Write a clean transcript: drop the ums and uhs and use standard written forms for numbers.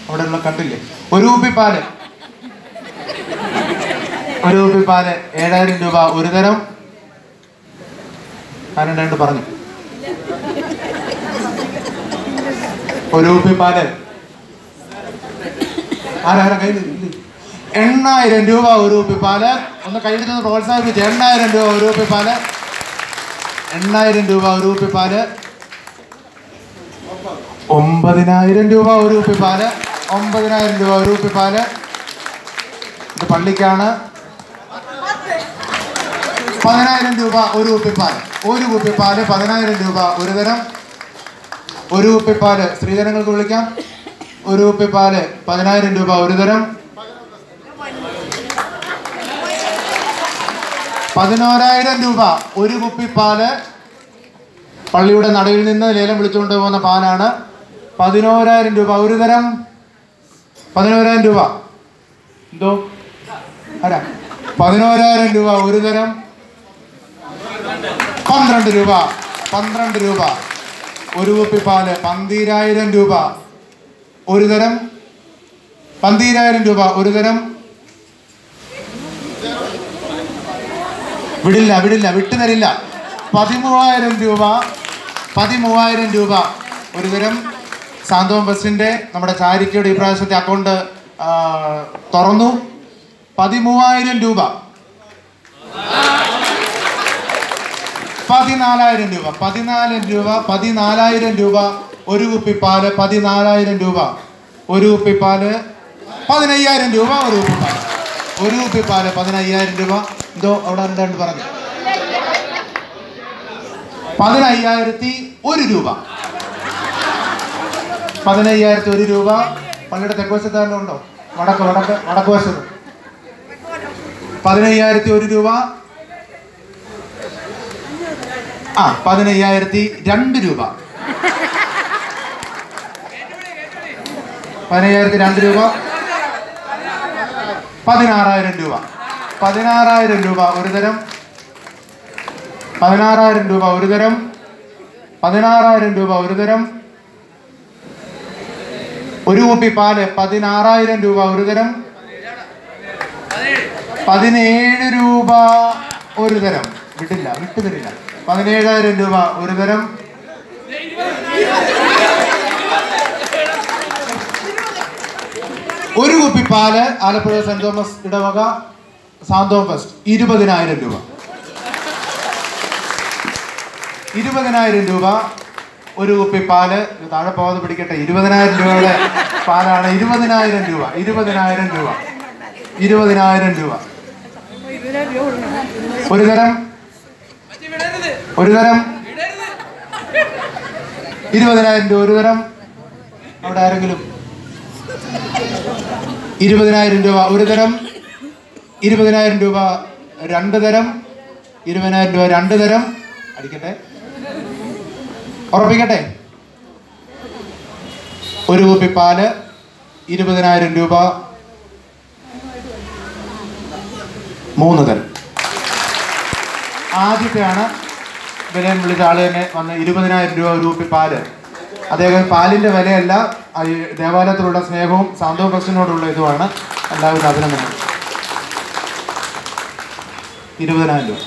അവിടെ ഉള്ള കണ്ടില്ലേ? ഒരു കുപ്പിപ്പാല് 7000 രൂപ. ഒരു തരം ആരണ്ടാണ്ട് പറഞ്ഞു. ഒരു കുപ്പിപ്പാല് ആരാ കയ്യിൽ 8000 രൂപ ഒരു കുപ്പിപ്പാല്. ഒന്ന് കയ്യെടുത്ത് പ്രോത്സാഹിപ്പിച്ച്. 8000 രൂപ ഒരു കുപ്പിപ്പാല്. 8000 രൂപ ഒരു കുപ്പിപ്പാല്. 9000 രൂപ ഒരു കുപ്പിപ്പാല്. 9000 രൂപ ഒരു കുപ്പിപ്പാല്. ഇത് പള്ളിക്കാണ്. 10000 രൂപ ഒരു കുപ്പിപ്പാല്. ഒരു കുപ്പിപ്പാല് 10000 രൂപ. ഒരു തരം ഒരു കുപ്പിപ്പാല് സ്ത്രീജനങ്ങൾക്ക് വിളിക്കാം. ഒരു കുപ്പിപ്പാല് 10000 രൂപ. ഒരു തരം 11000 രൂപ ഒരു കുപ്പിപ്പാല്. പള്ളിയുടെ നടയിൽ നിന്ന് ലേലം വിളിച്ചുകൊണ്ട് പോകുന്ന പാലാണ്. 11000 രൂപ. ഒരു തരം 11000 രൂപ. എന്തോ ആരാ? 11000 രൂപ. ഒരു തരം 12 രൂപ. 12 രൂപ ഒരു കുപ്പിപ്പാല്. 12000 രൂപ. ഒരു തരം 12000 രൂപ. ഒരു തരം വിടില്ല വിട്ടുതരില്ല. 13000 രൂപ. 13000 രൂപ ഒരു തരം. സാന്തോം ബസിന്റെ നമ്മുടെ ചാരിറ്റിയുടെ ഈ പ്രാവശ്യത്തെ അക്കൗണ്ട് തുറന്നു. 13000 രൂപ. 14000 രൂപ. 14000 രൂപ ഒരു കുപ്പിപ്പാല്. 14000 രൂപ ഒരു കുപ്പിപ്പാല്. 15000 രൂപ ഒരു കുപ്പിപ്പാല്. ഒരു കുപ്പിപ്പാല് 15000 രൂപ. എന്തോ അവിടെ എന്താണ്ട് പറഞ്ഞു? 15001 രൂപ. 15001 രൂപ. പള്ളിയുടെ തെക്കുവശത്താരനും ഉണ്ടോ? വടക്ക് വശത്ത് 15001 രൂപ. 15002 രൂപ. 15002 രൂപ. 16000 രൂപ. 16000 രൂപ ഒരു തരം. 16000 രൂപ ഒരു തരം. 16000 രൂപ ഒരു തരം. ഒരു കുപ്പിപ്പാല് 16000 രൂപ ഒരു തരം. 17 രൂപ ഒരു തരം. വിട്ടുതരില്ല. 17000 രൂപ ഒരു തരം. ഒരു കുപ്പിപ്പാല് ആലപ്പുഴ സെന്റ് തോമസ് ഇടവക സാന്തോം ഫസ്റ്റ് 20000 രൂപ. 20000 രൂപ ഒരു കുപ്പിപ്പാല്. താഴെ പോകാതെ പിടിക്കട്ടെ. 20000 രൂപയുടെ പാലാണ്. 20000 രൂപ. 20000 രൂപ. 20000 രൂപ ഒരു തരം. 20000 രൂപ ഒരു തരം. അവിടെ ആരെങ്കിലും? 20000 രൂപ ഒരു തരം. 20000 രൂപ രണ്ട് തരം. 20000 രൂപ രണ്ട് തരം. അടിക്കട്ടെ, ഉറപ്പിക്കട്ടെ. ഒരു കുപ്പിപ്പാല് 20000 രൂപ. 3 തരം. ആദ്യത്തെയാണ് വിലയും വിളിച്ച ആള് തന്നെ വന്ന് 20000 രൂപ ഒരു കുപ്പിപ്പാല്. അദ്ദേഹം പാലിൻ്റെ വിലയല്ല, ദേവാലയത്തിലുള്ള സ്നേഹവും സാന്തോം ബസിനോടുള്ള ഇതുമാണ്. എല്ലാവരും അഭിനന്ദനം. 20000 രൂപ.